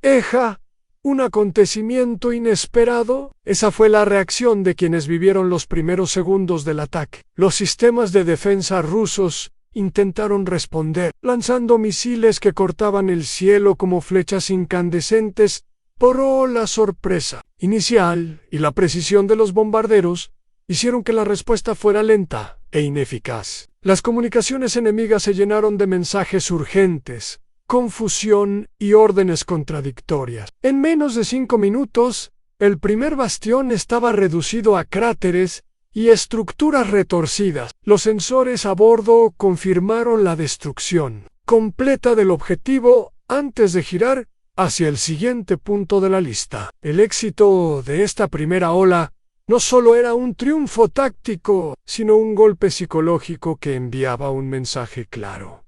¡Eja! ¿Un acontecimiento inesperado? Esa fue la reacción de quienes vivieron los primeros segundos del ataque. Los sistemas de defensa rusos intentaron responder, lanzando misiles que cortaban el cielo como flechas incandescentes, pero la sorpresa inicial y la precisión de los bombarderos hicieron que la respuesta fuera lenta e ineficaz. Las comunicaciones enemigas se llenaron de mensajes urgentes, confusión y órdenes contradictorias. En menos de 5 minutos, el primer bastión estaba reducido a cráteres y estructuras retorcidas. Los sensores a bordo confirmaron la destrucción completa del objetivo antes de girar hacia el siguiente punto de la lista. El éxito de esta primera ola no solo era un triunfo táctico, sino un golpe psicológico que enviaba un mensaje claro.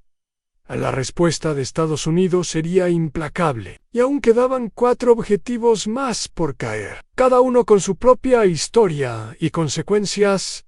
La respuesta de Estados Unidos sería implacable, y aún quedaban 4 objetivos más por caer, cada uno con su propia historia y consecuencias.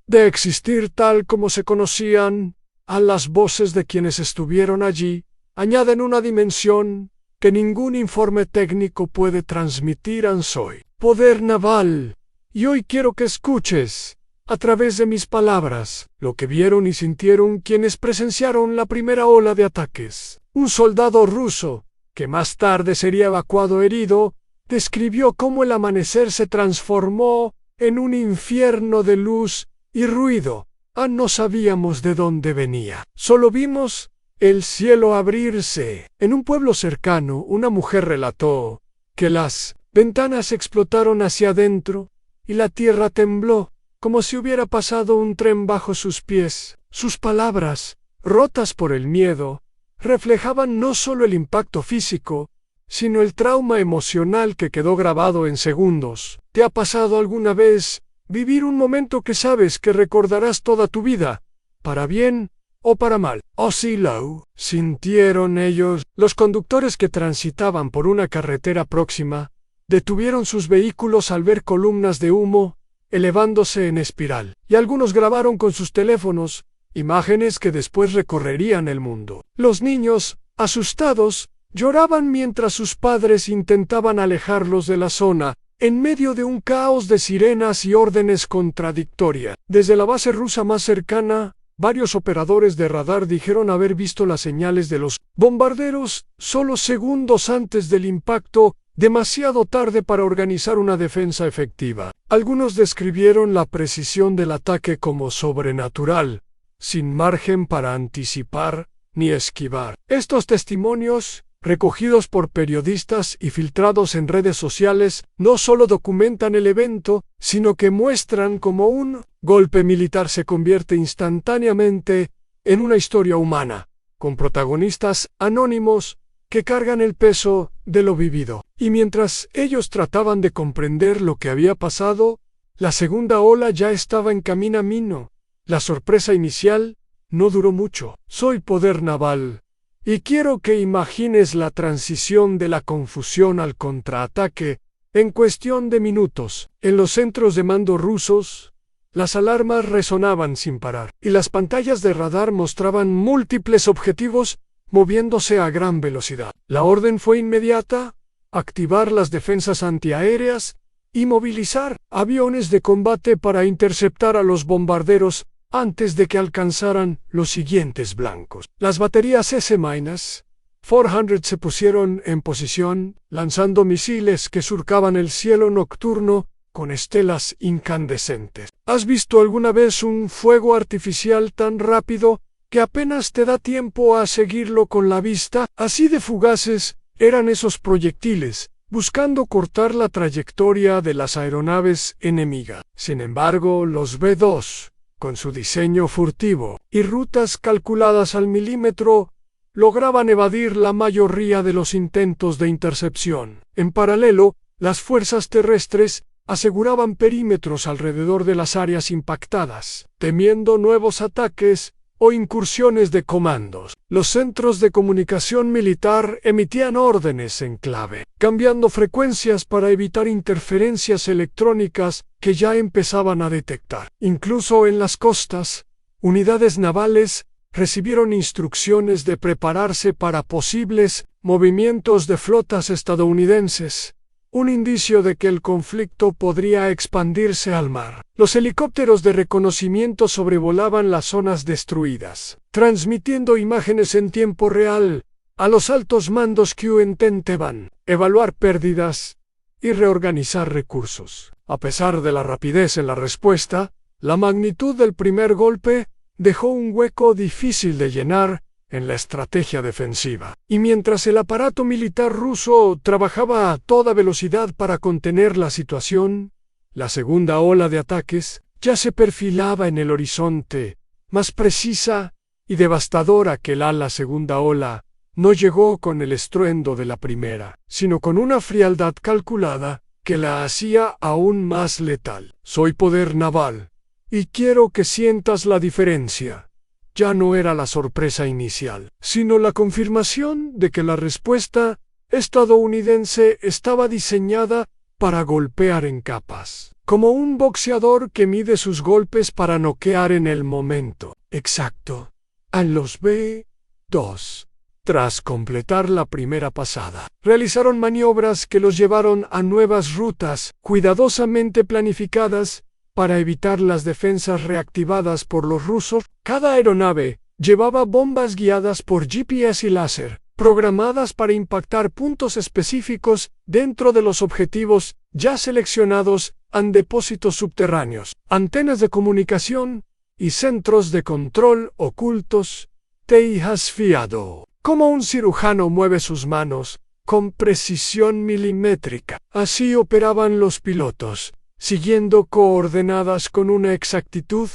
De existir tal como se conocían, a las voces de quienes estuvieron allí, añaden una dimensión que ningún informe técnico puede transmitir. Soy poder naval, y hoy quiero que escuches, a través de mis palabras, lo que vieron y sintieron quienes presenciaron la primera ola de ataques. Un soldado ruso, que más tarde sería evacuado herido, describió cómo el amanecer se transformó en un infierno de luz y ruido. No sabíamos de dónde venía. Solo vimos el cielo abrirse. En un pueblo cercano, una mujer relató que las ventanas explotaron hacia adentro y la tierra tembló, como si hubiera pasado un tren bajo sus pies. Sus palabras, rotas por el miedo, reflejaban no solo el impacto físico, sino el trauma emocional que quedó grabado en segundos. ¿Te ha pasado alguna vez vivir un momento que sabes que recordarás toda tu vida, para bien o para mal? Sí lo sintieron ellos. Los conductores que transitaban por una carretera próxima detuvieron sus vehículos al ver columnas de humo elevándose en espiral, y algunos grabaron con sus teléfonos imágenes que después recorrerían el mundo. Los niños, asustados, lloraban mientras sus padres intentaban alejarlos de la zona, en medio de un caos de sirenas y órdenes contradictorias. Desde la base rusa más cercana, varios operadores de radar dijeron haber visto las señales de los bombarderos solo segundos antes del impacto, demasiado tarde para organizar una defensa efectiva. Algunos describieron la precisión del ataque como sobrenatural, sin margen para anticipar ni esquivar. Estos testimonios, recogidos por periodistas y filtrados en redes sociales, no solo documentan el evento, sino que muestran cómo un golpe militar se convierte instantáneamente en una historia humana, con protagonistas anónimos que cargan el peso de lo vivido. Y mientras ellos trataban de comprender lo que había pasado, la segunda ola ya estaba en camino. La sorpresa inicial no duró mucho. Soy poder naval, y quiero que imagines la transición de la confusión al contraataque en cuestión de minutos. En los centros de mando rusos, las alarmas resonaban sin parar, y las pantallas de radar mostraban múltiples objetivos moviéndose a gran velocidad. La orden fue inmediata: activar las defensas antiaéreas y movilizar aviones de combate para interceptar a los bombarderos antes de que alcanzaran los siguientes blancos. Las baterías S-400 se pusieron en posición, lanzando misiles que surcaban el cielo nocturno con estelas incandescentes. ¿Has visto alguna vez un fuego artificial tan rápido que apenas te da tiempo a seguirlo con la vista? Así de fugaces eran esos proyectiles, buscando cortar la trayectoria de las aeronaves enemigas. Sin embargo, los B-2, con su diseño furtivo y rutas calculadas al milímetro, lograban evadir la mayoría de los intentos de intercepción. En paralelo, las fuerzas terrestres aseguraban perímetros alrededor de las áreas impactadas, temiendo nuevos ataques o incursiones de comandos. Los centros de comunicación militar emitían órdenes en clave, cambiando frecuencias para evitar interferencias electrónicas que ya empezaban a detectar. Incluso en las costas, unidades navales recibieron instrucciones de prepararse para posibles movimientos de flotas estadounidenses, un indicio de que el conflicto podría expandirse al mar. Los helicópteros de reconocimiento sobrevolaban las zonas destruidas, transmitiendo imágenes en tiempo real a los altos mandos que intentaban evaluar pérdidas y reorganizar recursos. A pesar de la rapidez en la respuesta, la magnitud del primer golpe dejó un hueco difícil de llenar en la estrategia defensiva. Y mientras el aparato militar ruso trabajaba a toda velocidad para contener la situación, la segunda ola de ataques ya se perfilaba en el horizonte, más precisa y devastadora que la segunda ola. No llegó con el estruendo de la primera, sino con una frialdad calculada que la hacía aún más letal. Soy poder naval, y quiero que sientas la diferencia. Ya no era la sorpresa inicial, sino la confirmación de que la respuesta estadounidense estaba diseñada para golpear en capas, como un boxeador que mide sus golpes para noquear en el momento exacto. A los B-2, tras completar la primera pasada, realizaron maniobras que los llevaron a nuevas rutas cuidadosamente planificadas para evitar las defensas reactivadas por los rusos. Cada aeronave llevaba bombas guiadas por GPS y láser, programadas para impactar puntos específicos dentro de los objetivos ya seleccionados en depósitos subterráneos, antenas de comunicación y centros de control ocultos. ¿Te has fiado? Como un cirujano mueve sus manos con precisión milimétrica. Así operaban los pilotos, siguiendo coordenadas con una exactitud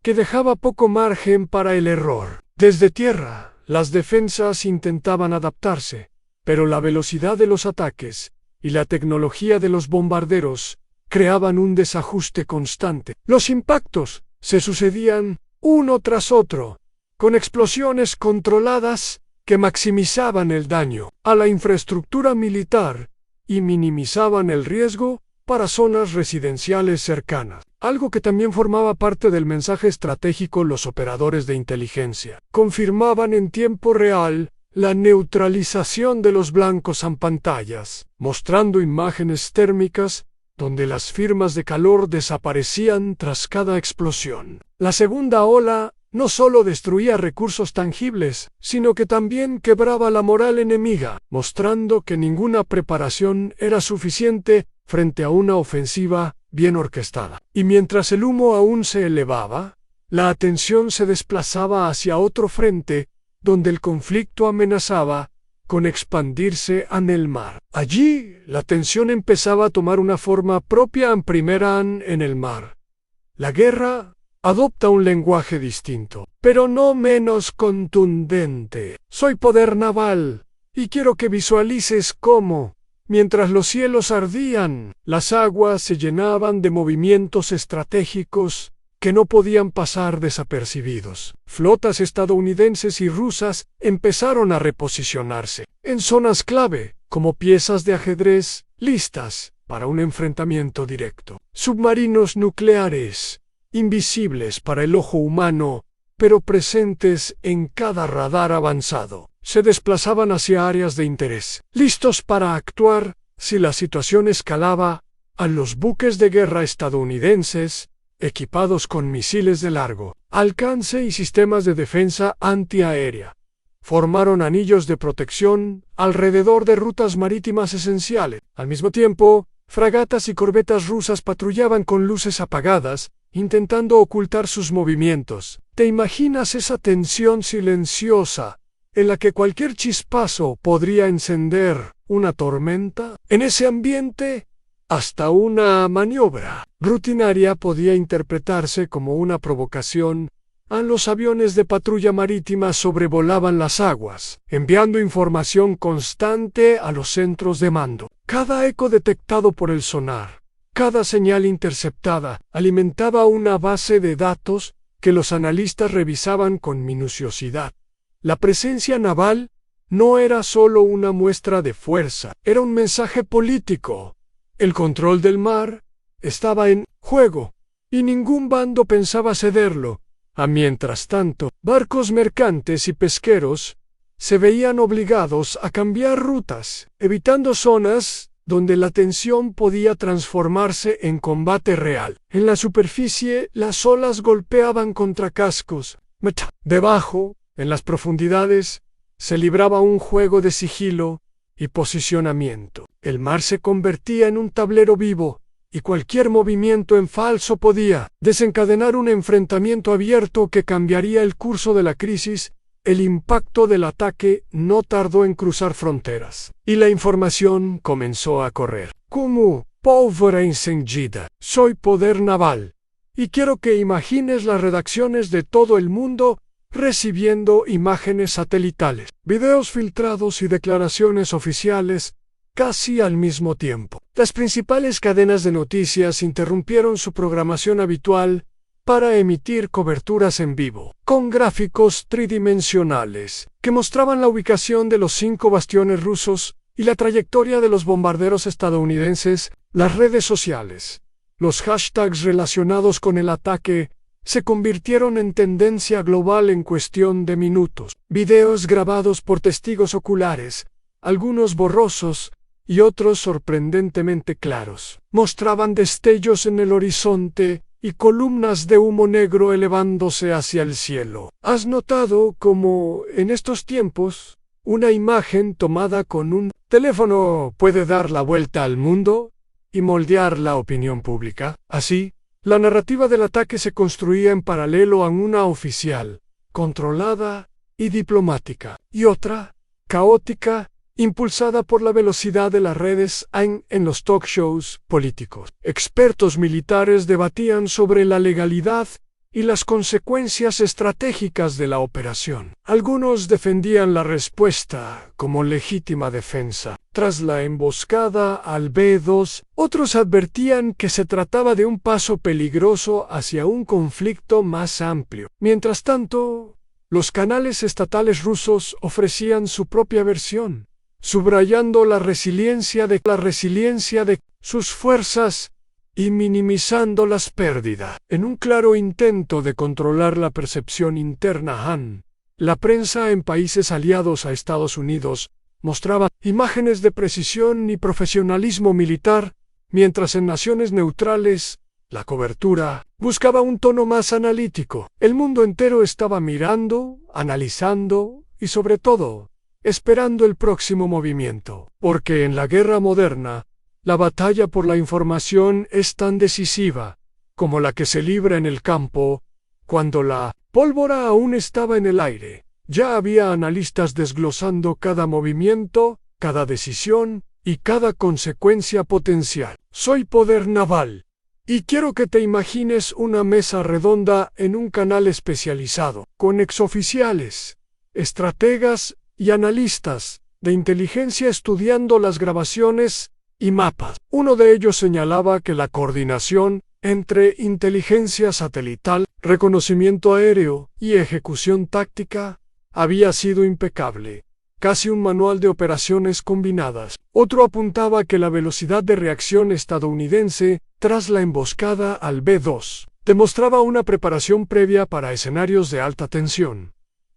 que dejaba poco margen para el error. Desde tierra, las defensas intentaban adaptarse, pero la velocidad de los ataques y la tecnología de los bombarderos creaban un desajuste constante. Los impactos se sucedían uno tras otro, con explosiones controladas que maximizaban el daño a la infraestructura militar y minimizaban el riesgo para zonas residenciales cercanas. Algo que también formaba parte del mensaje estratégico. Los operadores de inteligencia confirmaban en tiempo real la neutralización de los blancos en pantallas, mostrando imágenes térmicas donde las firmas de calor desaparecían tras cada explosión. La segunda ola no solo destruía recursos tangibles, sino que también quebraba la moral enemiga, mostrando que ninguna preparación era suficiente frente a una ofensiva bien orquestada. Y mientras el humo aún se elevaba, la atención se desplazaba hacia otro frente donde el conflicto amenazaba con expandirse en el mar. Allí, la tensión empezaba a tomar una forma propia en el mar. La guerra adopta un lenguaje distinto, pero no menos contundente. Soy poder naval, y quiero que visualices cómo, mientras los cielos ardían, las aguas se llenaban de movimientos estratégicos que no podían pasar desapercibidos. Flotas estadounidenses y rusas empezaron a reposicionarse en zonas clave, como piezas de ajedrez, listas para un enfrentamiento directo. Submarinos nucleares, invisibles para el ojo humano, pero presentes en cada radar avanzado, se desplazaban hacia áreas de interés, listos para actuar si la situación escalaba. A los buques de guerra estadounidenses, equipados con misiles de largo alcance y sistemas de defensa antiaérea, formaron anillos de protección alrededor de rutas marítimas esenciales. Al mismo tiempo, fragatas y corbetas rusas patrullaban con luces apagadas, intentando ocultar sus movimientos. ¿Te imaginas esa tensión silenciosa en la que cualquier chispazo podría encender una tormenta? En ese ambiente, hasta una maniobra rutinaria podía interpretarse como una provocación. Los aviones de patrulla marítima sobrevolaban las aguas, enviando información constante a los centros de mando. Cada eco detectado por el sonar, cada señal interceptada, alimentaba una base de datos que los analistas revisaban con minuciosidad. La presencia naval no era solo una muestra de fuerza, era un mensaje político. El control del mar estaba en juego, y ningún bando pensaba cederlo. Mientras tanto, barcos mercantes y pesqueros se veían obligados a cambiar rutas, evitando zonas donde la tensión podía transformarse en combate real. En la superficie, las olas golpeaban contra cascos. Debajo, en las profundidades, se libraba un juego de sigilo y posicionamiento. El mar se convertía en un tablero vivo, y cualquier movimiento en falso podía desencadenar un enfrentamiento abierto que cambiaría el curso de la crisis. El impacto del ataque no tardó en cruzar fronteras, y la información comenzó a correr. Como pólvora encendida, soy poder naval, y quiero que imagines las redacciones de todo el mundo recibiendo imágenes satelitales, videos filtrados y declaraciones oficiales casi al mismo tiempo. Las principales cadenas de noticias interrumpieron su programación habitual para emitir coberturas en vivo, con gráficos tridimensionales que mostraban la ubicación de los 5 bastiones rusos y la trayectoria de los bombarderos estadounidenses. Las redes sociales, los hashtags relacionados con el ataque, se convirtieron en tendencia global en cuestión de minutos. Videos grabados por testigos oculares, algunos borrosos y otros sorprendentemente claros, mostraban destellos en el horizonte y columnas de humo negro elevándose hacia el cielo. ¿Has notado cómo, en estos tiempos, una imagen tomada con un teléfono puede dar la vuelta al mundo y moldear la opinión pública? Así, la narrativa del ataque se construía en paralelo a una oficial, controlada y diplomática, y otra, caótica, impulsada por la velocidad de las redes en los talk shows políticos. Expertos militares debatían sobre la legalidad y las consecuencias estratégicas de la operación. Algunos defendían la respuesta como legítima defensa tras la emboscada al B-2, otros advertían que se trataba de un paso peligroso hacia un conflicto más amplio. Mientras tanto, los canales estatales rusos ofrecían su propia versión, subrayando la resiliencia de sus fuerzas y minimizando las pérdidas. En un claro intento de controlar la percepción interna la prensa en países aliados a Estados Unidos mostraba imágenes de precisión y profesionalismo militar, mientras en naciones neutrales, la cobertura buscaba un tono más analítico. El mundo entero estaba mirando, analizando y sobre todo, esperando el próximo movimiento, porque en la guerra moderna, la batalla por la información es tan decisiva como la que se libra en el campo, cuando la pólvora aún estaba en el aire. Ya había analistas desglosando cada movimiento, cada decisión y cada consecuencia potencial. Soy poder naval, y quiero que te imagines una mesa redonda en un canal especializado, con exoficiales, estrategas y analistas de inteligencia estudiando las grabaciones y mapas. Uno de ellos señalaba que la coordinación entre inteligencia satelital, reconocimiento aéreo y ejecución táctica había sido impecable, casi un manual de operaciones combinadas. Otro apuntaba que la velocidad de reacción estadounidense tras la emboscada al B-2 demostraba una preparación previa para escenarios de alta tensión.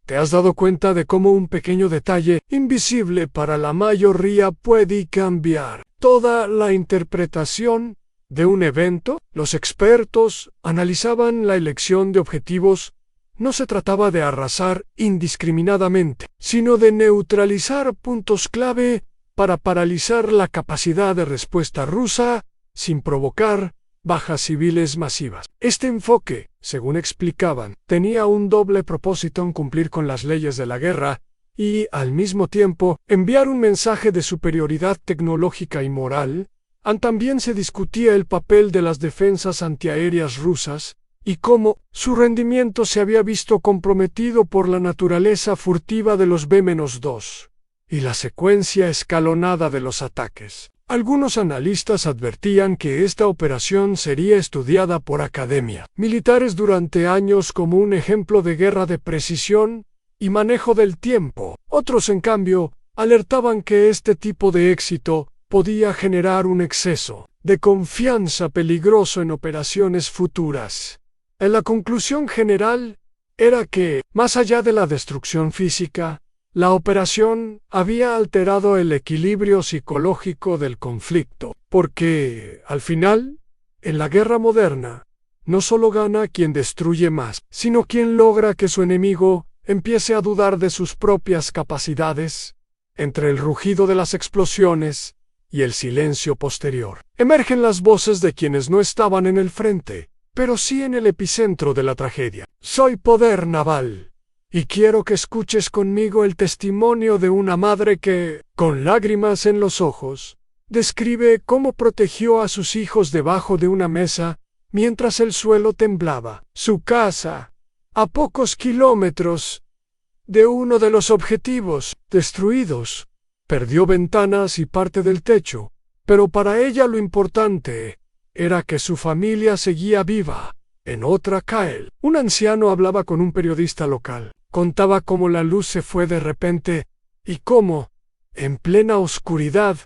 ¿Te has dado cuenta de cómo un pequeño detalle, invisible para la mayoría, puede cambiar toda la interpretación de un evento? Los expertos analizaban la elección de objetivos. No se trataba de arrasar indiscriminadamente, sino de neutralizar puntos clave para paralizar la capacidad de respuesta rusa sin provocar bajas civiles masivas. Este enfoque, según explicaban, tenía un doble propósito en cumplir con las leyes de la guerra y, al mismo tiempo, enviar un mensaje de superioridad tecnológica y moral. También se discutía el papel de las defensas antiaéreas rusas y cómo su rendimiento se había visto comprometido por la naturaleza furtiva de los B-2 y la secuencia escalonada de los ataques. Algunos analistas advertían que esta operación sería estudiada por academia militares durante años como un ejemplo de guerra de precisión y manejo del tiempo. Otros, en cambio, alertaban que este tipo de éxito podía generar un exceso de confianza peligroso en operaciones futuras. En la conclusión general, era que, más allá de la destrucción física, la operación había alterado el equilibrio psicológico del conflicto, porque, al final, en la guerra moderna, no solo gana quien destruye más, sino quien logra que su enemigo empiece a dudar de sus propias capacidades. Entre el rugido de las explosiones y el silencio posterior, emergen las voces de quienes no estaban en el frente, pero sí en el epicentro de la tragedia. Soy Poder Naval, y quiero que escuches conmigo el testimonio de una madre que, con lágrimas en los ojos, describe cómo protegió a sus hijos debajo de una mesa mientras el suelo temblaba. Su casa, a pocos kilómetros de uno de los objetivos destruidos, perdió ventanas y parte del techo, pero para ella lo importante era que su familia seguía viva. En otra CAEL, un anciano hablaba con un periodista local. Contaba cómo la luz se fue de repente y cómo, en plena oscuridad,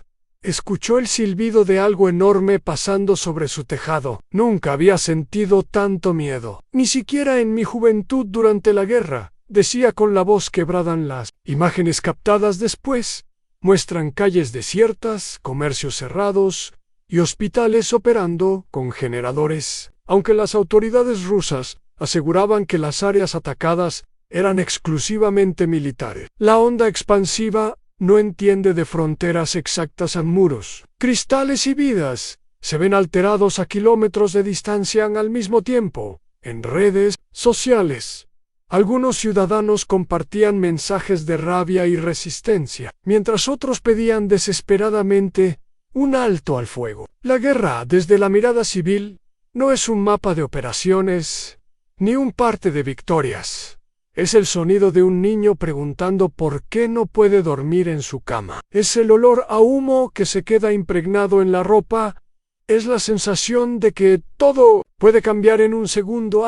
escuchó el silbido de algo enorme pasando sobre su tejado. Nunca había sentido tanto miedo, ni siquiera en mi juventud durante la guerra, decía con la voz quebrada. Las imágenes captadas después muestran calles desiertas, comercios cerrados y hospitales operando con generadores. Aunque las autoridades rusas aseguraban que las áreas atacadas eran exclusivamente militares, la onda expansiva no entiende de fronteras exactas a muros. Cristales y vidas se ven alterados a kilómetros de distancia al mismo tiempo. En redes sociales, algunos ciudadanos compartían mensajes de rabia y resistencia, mientras otros pedían desesperadamente un alto al fuego. La guerra, desde la mirada civil, no es un mapa de operaciones, ni un parte de victorias. Es el sonido de un niño preguntando por qué no puede dormir en su cama. Es el olor a humo que se queda impregnado en la ropa. Es la sensación de que todo puede cambiar en un segundo.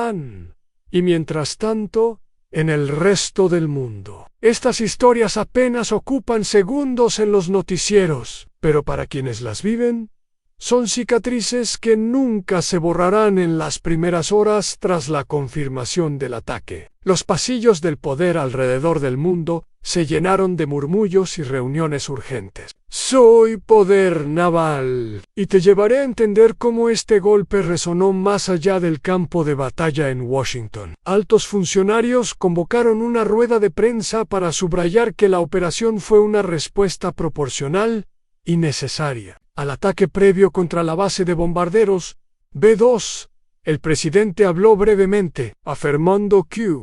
Y mientras tanto, en el resto del mundo, estas historias apenas ocupan segundos en los noticieros, pero para quienes las viven, son cicatrices que nunca se borrarán en las primeras horas tras la confirmación del ataque. Los pasillos del poder alrededor del mundo se llenaron de murmullos y reuniones urgentes. Soy Poder Naval, y te llevaré a entender cómo este golpe resonó más allá del campo de batalla en Washington. Altos funcionarios convocaron una rueda de prensa para subrayar que la operación fue una respuesta proporcional y necesaria al ataque previo contra la base de bombarderos B-2. El presidente habló brevemente, afirmando que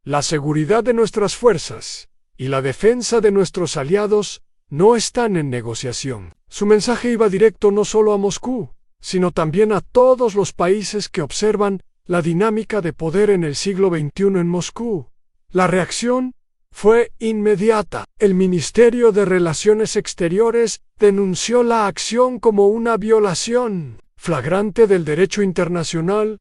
la seguridad de nuestras fuerzas y la defensa de nuestros aliados no están en negociación. Su mensaje iba directo no solo a Moscú, sino también a todos los países que observan la dinámica de poder en el siglo XXI en Moscú. La reacción fue inmediata. El Ministerio de Relaciones Exteriores denunció la acción como una violación flagrante del derecho internacional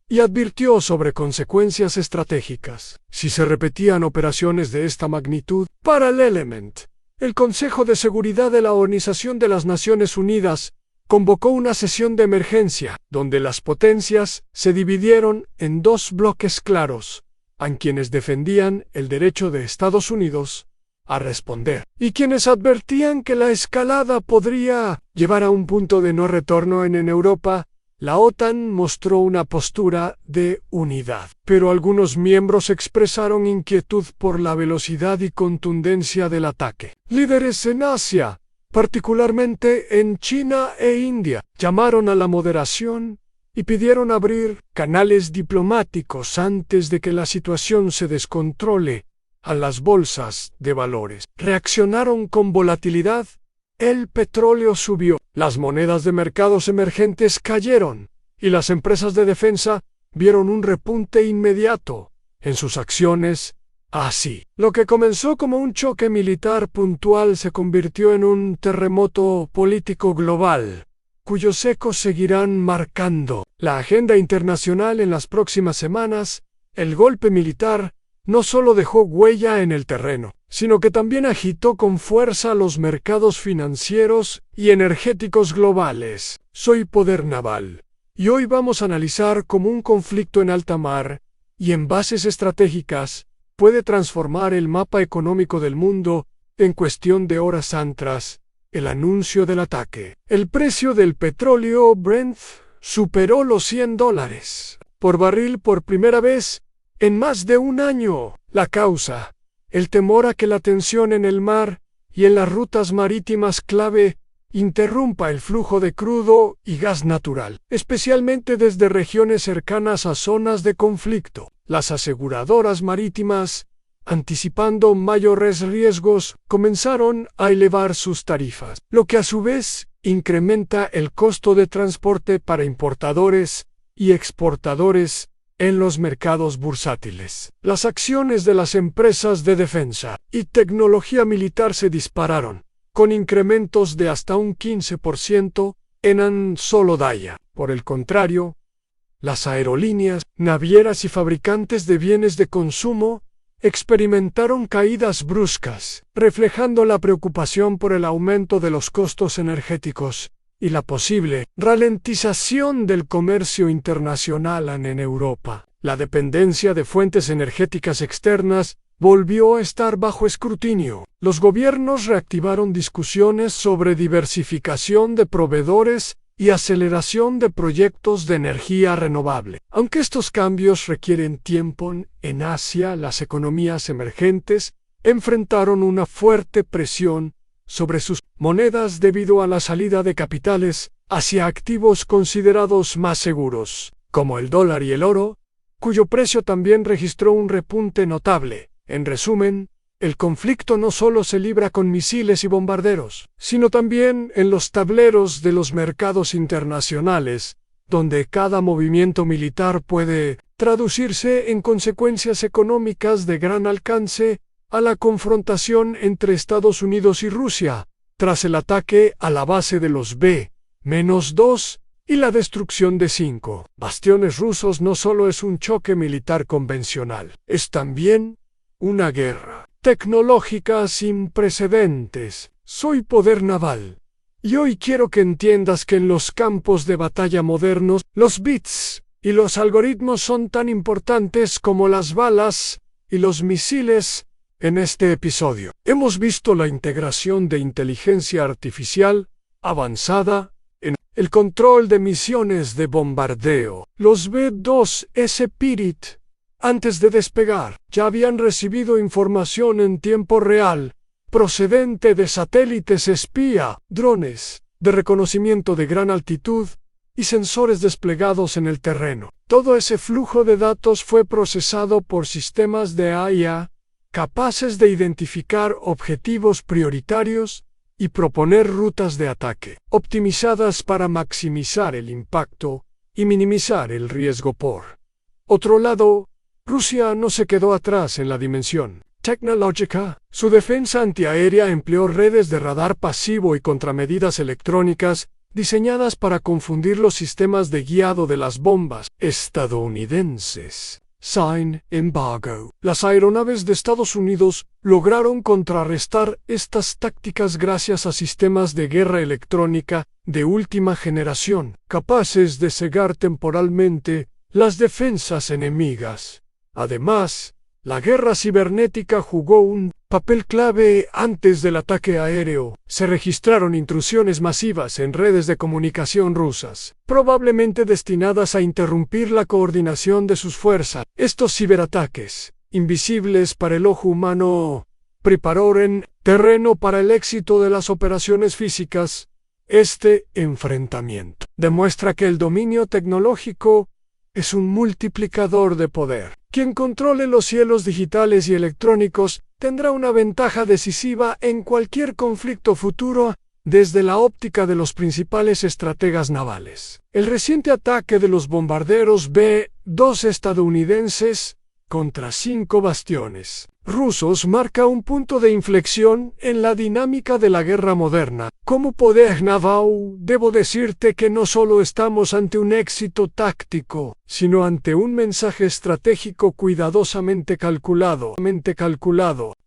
y advirtió sobre consecuencias estratégicas si se repetían operaciones de esta magnitud. Paralelamente, el Consejo de Seguridad de la Organización de las Naciones Unidas convocó una sesión de emergencia, donde las potencias se dividieron en dos bloques claros, a quienes defendían el derecho de Estados Unidos a responder, y quienes advertían que la escalada podría llevar a un punto de no retorno. En Europa, la OTAN mostró una postura de unidad, pero algunos miembros expresaron inquietud por la velocidad y contundencia del ataque. Líderes en Asia, particularmente en China e India, llamaron a la moderación y pidieron abrir canales diplomáticos antes de que la situación se descontrole. A las bolsas de valores reaccionaron con volatilidad. El petróleo subió, las monedas de mercados emergentes cayeron, y las empresas de defensa vieron un repunte inmediato en sus acciones. Así, lo que comenzó como un choque militar puntual se convirtió en un terremoto político global, cuyos ecos seguirán marcando la agenda internacional en las próximas semanas. El golpe militar no solo dejó huella en el terreno, sino que también agitó con fuerza los mercados financieros y energéticos globales. Soy Poder Naval, y hoy vamos a analizar cómo un conflicto en alta mar y en bases estratégicas, puede transformar el mapa económico del mundo en cuestión de horas tras el anuncio del ataque. El precio del petróleo Brent superó los $100 por barril por primera vez en más de un año. La causa: el temor a que la tensión en el mar y en las rutas marítimas clave interrumpa el flujo de crudo y gas natural, especialmente desde regiones cercanas a zonas de conflicto. Las aseguradoras marítimas, anticipando mayores riesgos, comenzaron a elevar sus tarifas, lo que a su vez incrementa el costo de transporte para importadores y exportadores en los mercados bursátiles. Las acciones de las empresas de defensa y tecnología militar se dispararon, con incrementos de hasta un 15% en un solo día. Por el contrario, las aerolíneas, navieras y fabricantes de bienes de consumo experimentaron caídas bruscas, reflejando la preocupación por el aumento de los costos energéticos y la posible ralentización del comercio internacional en Europa. La dependencia de fuentes energéticas externas volvió a estar bajo escrutinio. Los gobiernos reactivaron discusiones sobre diversificación de proveedores y aceleración de proyectos de energía renovable. Aunque estos cambios requieren tiempo, en Asia las economías emergentes enfrentaron una fuerte presión sobre sus monedas debido a la salida de capitales hacia activos considerados más seguros, como el dólar y el oro, cuyo precio también registró un repunte notable. En resumen, el conflicto no solo se libra con misiles y bombarderos, sino también en los tableros de los mercados internacionales, donde cada movimiento militar puede traducirse en consecuencias económicas de gran alcance. A la confrontación entre Estados Unidos y Rusia, tras el ataque a la base de los B-2 y la destrucción de 5 bastiones rusos, no solo es un choque militar convencional, es también una guerra tecnológica sin precedentes. Soy Poder Naval, y hoy quiero que entiendas que en los campos de batalla modernos, los bits y los algoritmos son tan importantes como las balas y los misiles. En este episodio, hemos visto la integración de inteligencia artificial avanzada en el control de misiones de bombardeo. Los B-2 Spirit, antes de despegar, ya habían recibido información en tiempo real, procedente de satélites espía, drones de reconocimiento de gran altitud y sensores desplegados en el terreno. Todo ese flujo de datos fue procesado por sistemas de IA, capaces de identificar objetivos prioritarios y proponer rutas de ataque, optimizadas para maximizar el impacto y minimizar el riesgo. Por otro lado, Rusia no se quedó atrás en la dimensión tecnológica. Su defensa antiaérea empleó redes de radar pasivo y contramedidas electrónicas diseñadas para confundir los sistemas de guiado de las bombas estadounidenses. Sin embargo, las aeronaves de Estados Unidos lograron contrarrestar estas tácticas gracias a sistemas de guerra electrónica de última generación, capaces de cegar temporalmente las defensas enemigas. Además, la guerra cibernética jugó un papel clave antes del ataque aéreo. Se registraron intrusiones masivas en redes de comunicación rusas, probablemente destinadas a interrumpir la coordinación de sus fuerzas. Estos ciberataques, invisibles para el ojo humano, prepararon terreno para el éxito de las operaciones físicas. Este enfrentamiento demuestra que el dominio tecnológico es un multiplicador de poder. Quien controle los cielos digitales y electrónicos tendrá una ventaja decisiva en cualquier conflicto futuro desde la óptica de los principales estrategas navales. El reciente ataque de los bombarderos B-2 estadounidenses contra 5 bastiones rusos marca un punto de inflexión en la dinámica de la guerra moderna. Como poder naval, debo decirte que no solo estamos ante un éxito táctico, sino ante un mensaje estratégico cuidadosamente calculado.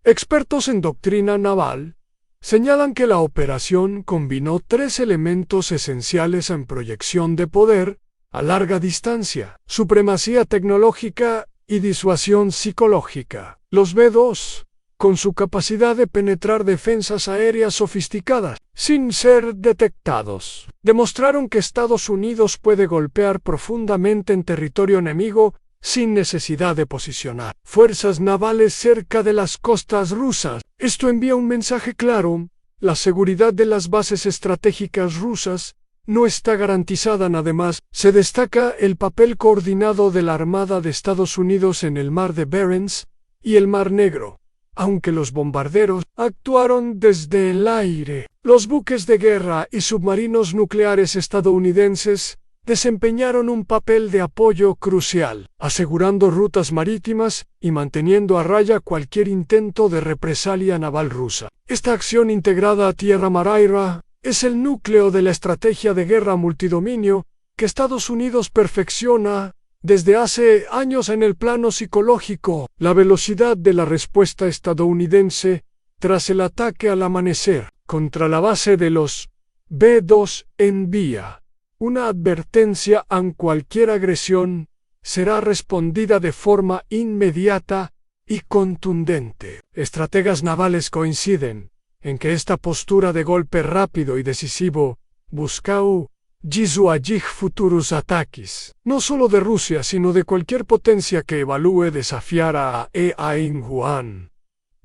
Expertos en doctrina naval señalan que la operación combinó 3 elementos esenciales en proyección de poder a larga distancia: supremacía tecnológica y disuasión psicológica. Los B-2, con su capacidad de penetrar defensas aéreas sofisticadas, sin ser detectados, demostraron que Estados Unidos puede golpear profundamente en territorio enemigo sin necesidad de posicionar fuerzas navales cerca de las costas rusas. Esto envía un mensaje claro: la seguridad de las bases estratégicas rusas no está garantizada. Además, se destaca el papel coordinado de la Armada de Estados Unidos en el Mar de Barents y el Mar Negro. Aunque los bombarderos actuaron desde el aire, los buques de guerra y submarinos nucleares estadounidenses desempeñaron un papel de apoyo crucial, asegurando rutas marítimas y manteniendo a raya cualquier intento de represalia naval rusa. Esta acción integrada a tierra-mar-aire es el núcleo de la estrategia de guerra multidominio que Estados Unidos perfecciona desde hace años en el plano psicológico. La velocidad de la respuesta estadounidense tras el ataque al amanecer contra la base de los B-2 envía una advertencia: en cualquier agresión será respondida de forma inmediata y contundente. Estrategas navales coinciden en que esta postura de golpe rápido y decisivo buscau disuadir futuros ataques, no solo de Rusia, sino de cualquier potencia que evalúe desafiar a Pyongyang.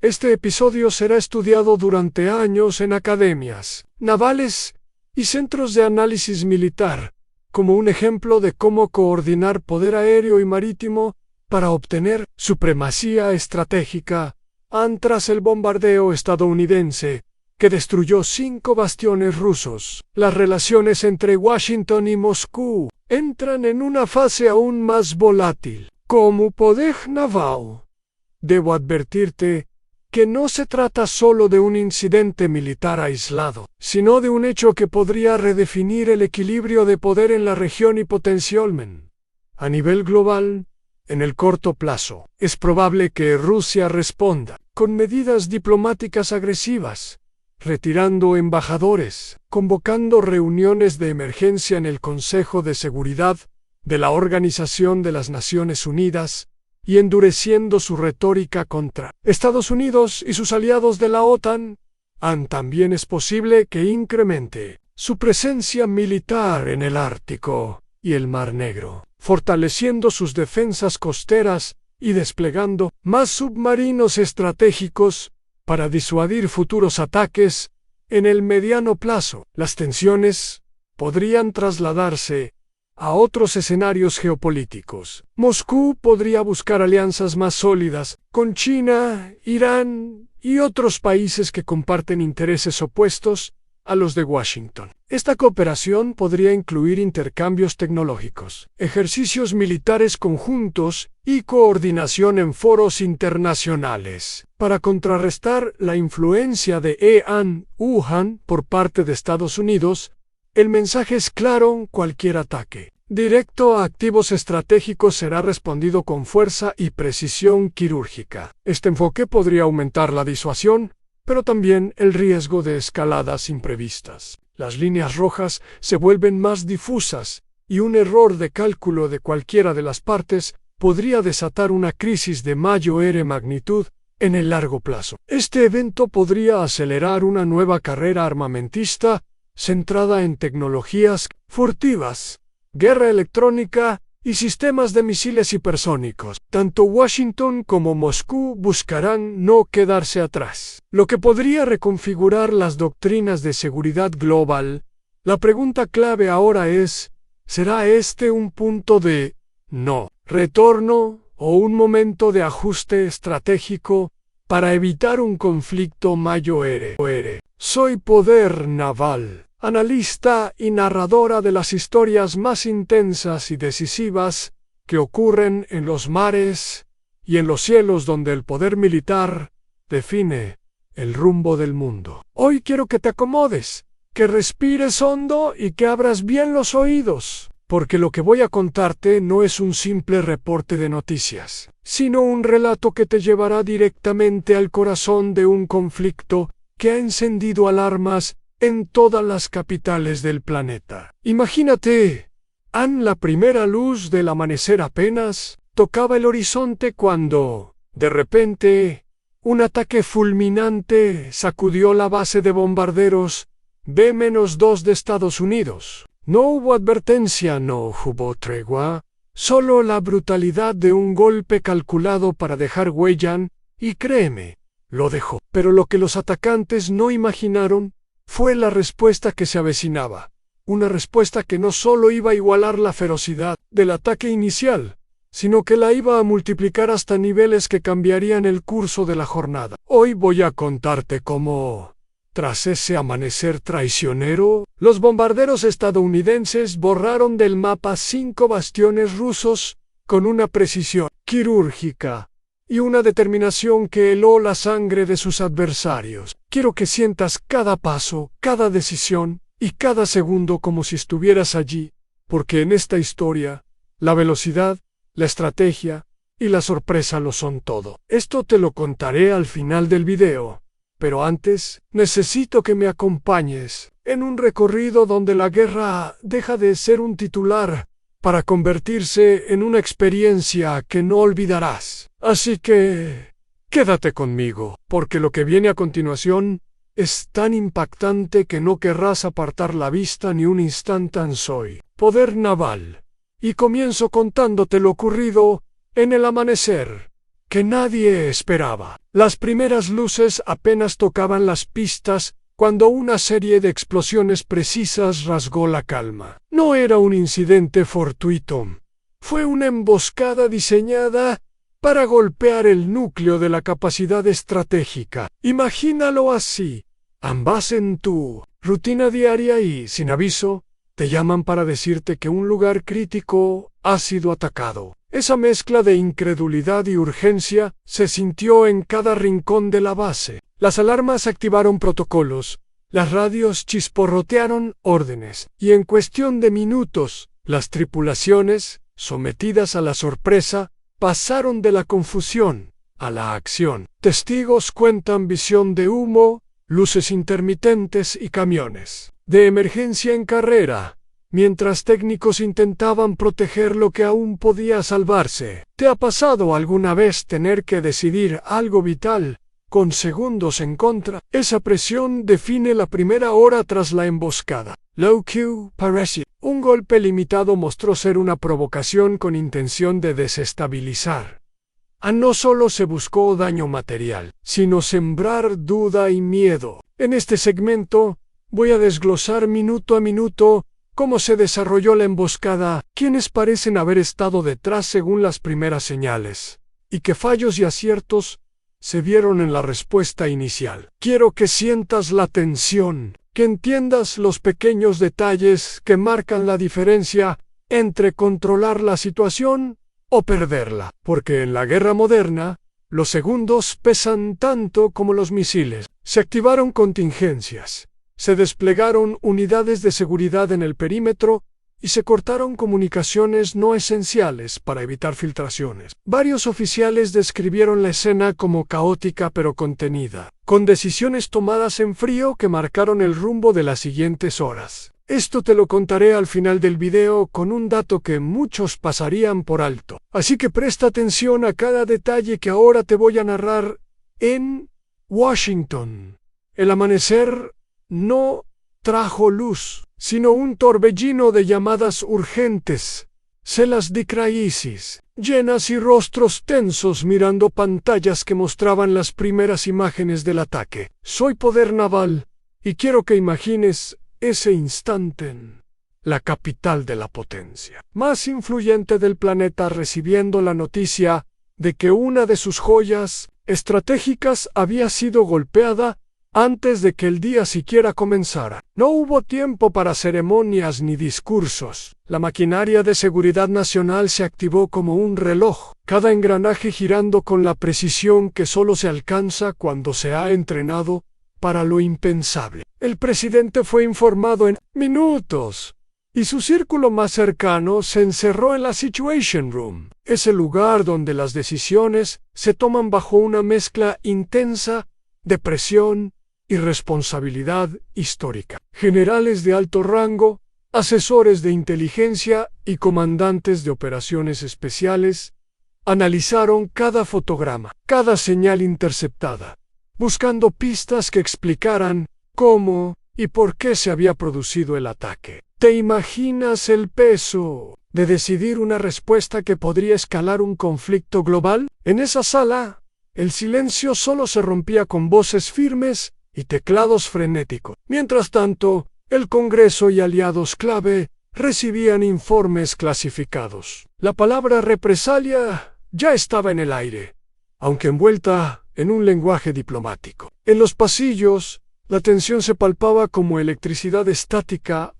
Este episodio será estudiado durante años en academias navales y centros de análisis militar, como un ejemplo de cómo coordinar poder aéreo y marítimo para obtener supremacía estratégica. Tras el bombardeo estadounidense, que destruyó 5 bastiones rusos, las relaciones entre Washington y Moscú entran en una fase aún más volátil. Como poder naval, debo advertirte que no se trata solo de un incidente militar aislado, sino de un hecho que podría redefinir el equilibrio de poder en la región y potencialmente a nivel global. En el corto plazo, es probable que Rusia responda con medidas diplomáticas agresivas, retirando embajadores, convocando reuniones de emergencia en el Consejo de Seguridad de la Organización de las Naciones Unidas y endureciendo su retórica contra Estados Unidos y sus aliados de la OTAN. También es posible que incremente su presencia militar en el Ártico y el Mar Negro, fortaleciendo sus defensas costeras y desplegando más submarinos estratégicos para disuadir futuros ataques. En el mediano plazo, las tensiones podrían trasladarse a otros escenarios geopolíticos. Moscú podría buscar alianzas más sólidas con China, Irán y otros países que comparten intereses opuestos a los de Washington. Esta cooperación podría incluir intercambios tecnológicos, ejercicios militares conjuntos y coordinación en foros internacionales. Para contrarrestar la influencia de Pyongyang por parte de Estados Unidos, el mensaje es claro: cualquier ataque directo a activos estratégicos será respondido con fuerza y precisión quirúrgica. Este enfoque podría aumentar la disuasión, pero también el riesgo de escaladas imprevistas. Las líneas rojas se vuelven más difusas y un error de cálculo de cualquiera de las partes podría desatar una crisis de mayor magnitud en el largo plazo. Este evento podría acelerar una nueva carrera armamentista centrada en tecnologías furtivas, guerra electrónica y sistemas de misiles hipersónicos. Tanto Washington como Moscú buscarán no quedarse atrás, lo que podría reconfigurar las doctrinas de seguridad global. La pregunta clave ahora es: ¿será este un punto de no retorno o un momento de ajuste estratégico para evitar un conflicto mayor? Soy Poder Naval, analista y narradora de las historias más intensas y decisivas que ocurren en los mares y en los cielos donde el poder militar define el rumbo del mundo. Hoy quiero que te acomodes, que respires hondo y que abras bien los oídos, porque lo que voy a contarte no es un simple reporte de noticias, sino un relato que te llevará directamente al corazón de un conflicto que ha encendido alarmas en todas las capitales del planeta. Imagínate, la primera luz del amanecer apenas tocaba el horizonte cuando, de repente, un ataque fulminante sacudió la base de bombarderos B-2 de Estados Unidos. No hubo advertencia, no hubo tregua, solo la brutalidad de un golpe calculado para dejar huella, y créeme, lo dejó. Pero lo que los atacantes no imaginaron fue la respuesta que se avecinaba. Una respuesta que no solo iba a igualar la ferocidad del ataque inicial, sino que la iba a multiplicar hasta niveles que cambiarían el curso de la jornada. Hoy voy a contarte cómo, tras ese amanecer traicionero, los bombarderos estadounidenses borraron del mapa 5 bastiones rusos con una precisión quirúrgica y una determinación que heló la sangre de sus adversarios. Quiero que sientas cada paso, cada decisión y cada segundo como si estuvieras allí, porque en esta historia, la velocidad, la estrategia y la sorpresa lo son todo. Esto te lo contaré al final del video, pero antes necesito que me acompañes en un recorrido donde la guerra deja de ser un titular para convertirse en una experiencia que no olvidarás. Así que, quédate conmigo, porque lo que viene a continuación es tan impactante que no querrás apartar la vista ni un instante. Soy Poder Naval, y comienzo contándote lo ocurrido en el amanecer, que nadie esperaba. Las primeras luces apenas tocaban las pistas cuando una serie de explosiones precisas rasgó la calma. No era un incidente fortuito. Fue una emboscada diseñada para golpear el núcleo de la capacidad estratégica. Imagínalo así. Ambas en tu rutina diaria y, sin aviso, te llaman para decirte que un lugar crítico ha sido atacado. Esa mezcla de incredulidad y urgencia se sintió en cada rincón de la base. Las alarmas activaron protocolos, las radios chisporrotearon órdenes, y en cuestión de minutos, las tripulaciones, sometidas a la sorpresa, pasaron de la confusión a la acción. Testigos cuentan visión de humo, luces intermitentes y camiones de emergencia en carrera, mientras técnicos intentaban proteger lo que aún podía salvarse. ¿Te ha pasado alguna vez tener que decidir algo vital con segundos en contra? Esa presión define la primera hora tras la emboscada. Low Q parece. Un golpe limitado mostró ser una provocación con intención de desestabilizar. No solo se buscó daño material, sino sembrar duda y miedo. En este segmento, voy a desglosar minuto a minuto cómo se desarrolló la emboscada, quiénes parecen haber estado detrás según las primeras señales, y qué fallos y aciertos se vieron en la respuesta inicial. Quiero que sientas la tensión, que entiendas los pequeños detalles que marcan la diferencia entre controlar la situación o perderla, porque en la guerra moderna, los segundos pesan tanto como los misiles. Se activaron contingencias, se desplegaron unidades de seguridad en el perímetro y se cortaron comunicaciones no esenciales para evitar filtraciones. Varios oficiales describieron la escena como caótica pero contenida, con decisiones tomadas en frío que marcaron el rumbo de las siguientes horas. Esto te lo contaré al final del video con un dato que muchos pasarían por alto. Así que presta atención a cada detalle que ahora te voy a narrar. En Washington, el amanecer no trajo luz, sino un torbellino de llamadas urgentes, celas de crisis, llenas y rostros tensos mirando pantallas que mostraban las primeras imágenes del ataque. Soy Poder Naval, y quiero que imagines ese instante en la capital de la potencia más influyente del planeta, recibiendo la noticia de que una de sus joyas estratégicas había sido golpeada antes de que el día siquiera comenzara. No hubo tiempo para ceremonias ni discursos. La maquinaria de seguridad nacional se activó como un reloj, cada engranaje girando con la precisión que solo se alcanza cuando se ha entrenado para lo impensable. El presidente fue informado en minutos, y su círculo más cercano se encerró en la Situation Room, ese lugar donde las decisiones se toman bajo una mezcla intensa de presión y responsabilidad histórica. Generales de alto rango, asesores de inteligencia y comandantes de operaciones especiales Analizaron cada fotograma, cada señal interceptada, buscando pistas que explicaran cómo y por qué se había producido el ataque. ¿Te imaginas el peso de decidir una respuesta que podría escalar un conflicto global? En esa sala, el silencio solo se rompía con voces firmes y teclados frenéticos. Mientras tanto, el Congreso y aliados clave recibían informes clasificados. La palabra represalia ya estaba en el aire, aunque envuelta en un lenguaje diplomático. En los pasillos, la tensión se palpaba como electricidad estática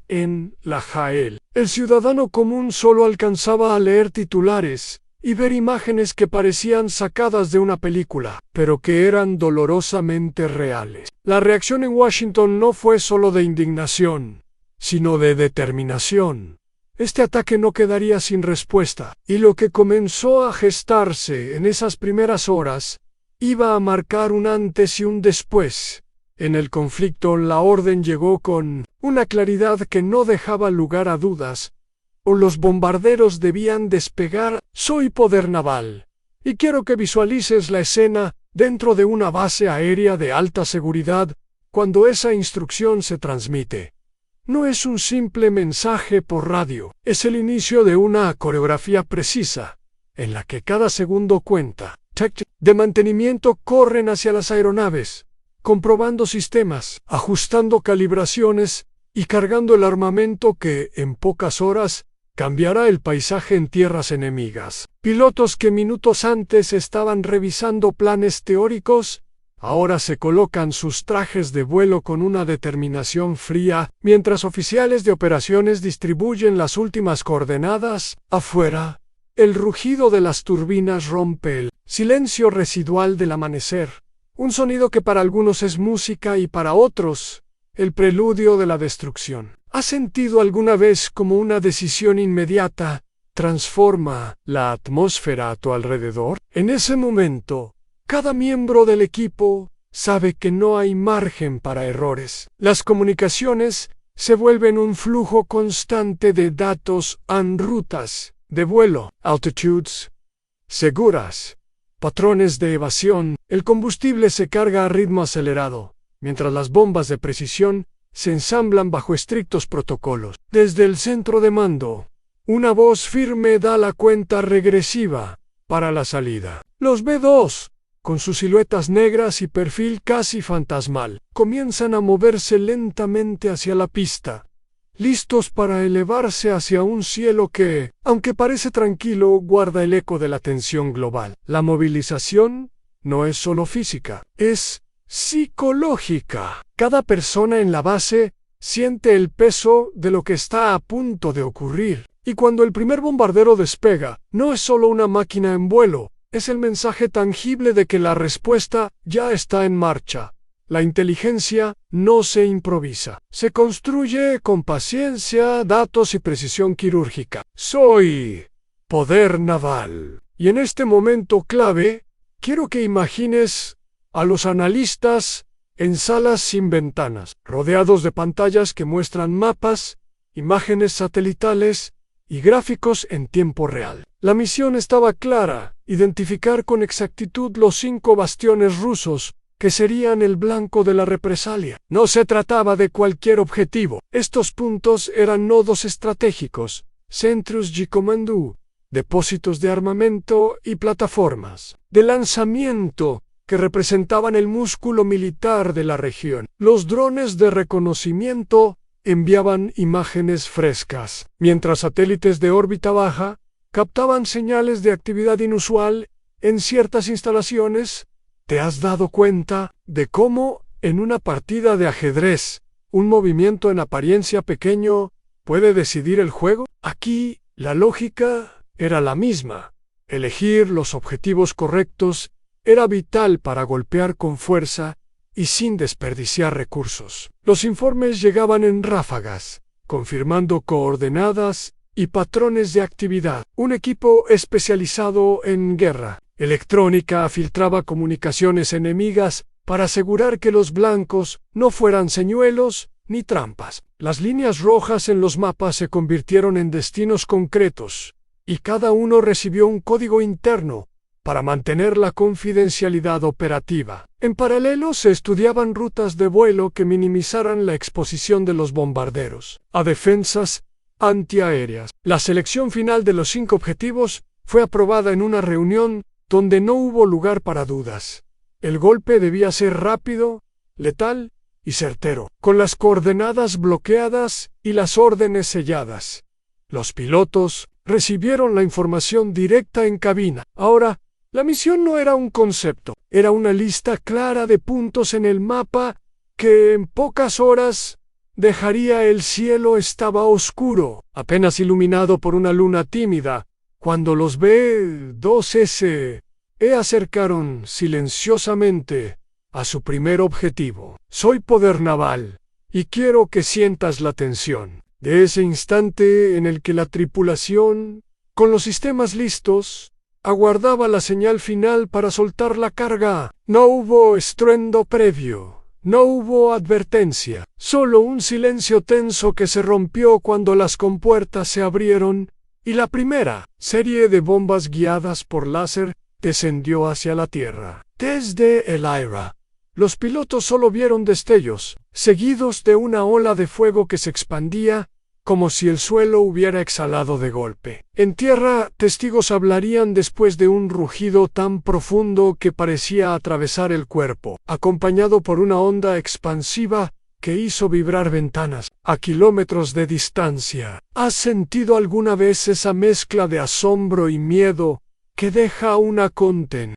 en la Jael. El ciudadano común solo alcanzaba a leer titulares y ver imágenes que parecían sacadas de una película, pero que eran dolorosamente reales. La reacción en Washington no fue solo de indignación, sino de determinación. Este ataque no quedaría sin respuesta, y lo que comenzó a gestarse en esas primeras horas iba a marcar un antes y un después. En el conflicto, la orden llegó con una claridad que no dejaba lugar a dudas. O los bombarderos debían despegar. Soy poder naval, y quiero que visualices la escena dentro de una base aérea de alta seguridad cuando esa instrucción se transmite. No es un simple mensaje por radio, es el inicio de una coreografía precisa, en la que cada segundo cuenta. Tech de mantenimiento corren hacia las aeronaves, comprobando sistemas, ajustando calibraciones y cargando el armamento que, en pocas horas, cambiará el paisaje en tierras enemigas. Pilotos que minutos antes estaban revisando planes teóricos, ahora se colocan sus trajes de vuelo con una determinación fría, mientras oficiales de operaciones distribuyen las últimas coordenadas. Afuera, el rugido de las turbinas rompe el silencio residual del amanecer. Un sonido que para algunos es música y para otros, el preludio de la destrucción. ¿Has sentido alguna vez como una decisión inmediata transforma la atmósfera a tu alrededor? En ese momento, cada miembro del equipo sabe que no hay margen para errores. Las comunicaciones se vuelven un flujo constante de datos en rutas de vuelo, altitudes seguras, patrones de evasión. El combustible se carga a ritmo acelerado, mientras las bombas de precisión se ensamblan bajo estrictos protocolos. Desde el centro de mando, una voz firme da la cuenta regresiva para la salida. Los B-2, con sus siluetas negras y perfil casi fantasmal, comienzan a moverse lentamente hacia la pista, listos para elevarse hacia un cielo que, aunque parece tranquilo, guarda el eco de la tensión global. La movilización no es solo física, es psicológica. Cada persona en la base siente el peso de lo que está a punto de ocurrir. Y cuando el primer bombardero despega, no es solo una máquina en vuelo, es el mensaje tangible de que la respuesta ya está en marcha. La inteligencia no se improvisa, se construye con paciencia, datos y precisión quirúrgica. Soy poder naval. Y en este momento clave, quiero que imagines a los analistas en salas sin ventanas, rodeados de pantallas que muestran mapas, imágenes satelitales y gráficos en tiempo real. La misión estaba clara: identificar con exactitud los 5 bastiones rusos que serían el blanco de la represalia. No se trataba de cualquier objetivo. Estos puntos eran nodos estratégicos, centros de comando, depósitos de armamento y plataformas de lanzamiento que representaban el músculo militar de la región. Los drones de reconocimiento enviaban imágenes frescas, mientras satélites de órbita baja captaban señales de actividad inusual en ciertas instalaciones. ¿Te has dado cuenta de cómo, en una partida de ajedrez, un movimiento en apariencia pequeño puede decidir el juego? Aquí, la lógica era la misma. Elegir los objetivos correctos era vital para golpear con fuerza y sin desperdiciar recursos. Los informes llegaban en ráfagas, confirmando coordenadas y patrones de actividad. Un equipo especializado en guerra electrónica filtraba comunicaciones enemigas para asegurar que los blancos no fueran señuelos ni trampas. Las líneas rojas en los mapas se convirtieron en destinos concretos, y cada uno recibió un código interno para mantener la confidencialidad operativa. En paralelo se estudiaban rutas de vuelo que minimizaran la exposición de los bombarderos a defensas antiaéreas. La selección final de los 5 objetivos fue aprobada en una reunión donde no hubo lugar para dudas. El golpe debía ser rápido, letal y certero, con las coordenadas bloqueadas y las órdenes selladas. Los pilotos recibieron la información directa en cabina. Ahora, la misión no era un concepto, era una lista clara de puntos en el mapa que en pocas horas dejaría el cielo estaba oscuro, apenas iluminado por una luna tímida, cuando los B-2S acercaron silenciosamente a su primer objetivo. Soy poder naval, y quiero que sientas la tensión de ese instante en el que la tripulación, con los sistemas listos, aguardaba la señal final para soltar la carga. No hubo estruendo previo, no hubo advertencia, solo un silencio tenso que se rompió cuando las compuertas se abrieron y la primera serie de bombas guiadas por láser descendió hacia la Tierra. Desde el AIRA, los pilotos solo vieron destellos, seguidos de una ola de fuego que se expandía, como si el suelo hubiera exhalado de golpe. En tierra, testigos hablarían después de un rugido tan profundo que parecía atravesar el cuerpo, acompañado por una onda expansiva que hizo vibrar ventanas a kilómetros de distancia. ¿Has sentido alguna vez esa mezcla de asombro y miedo que deja una conten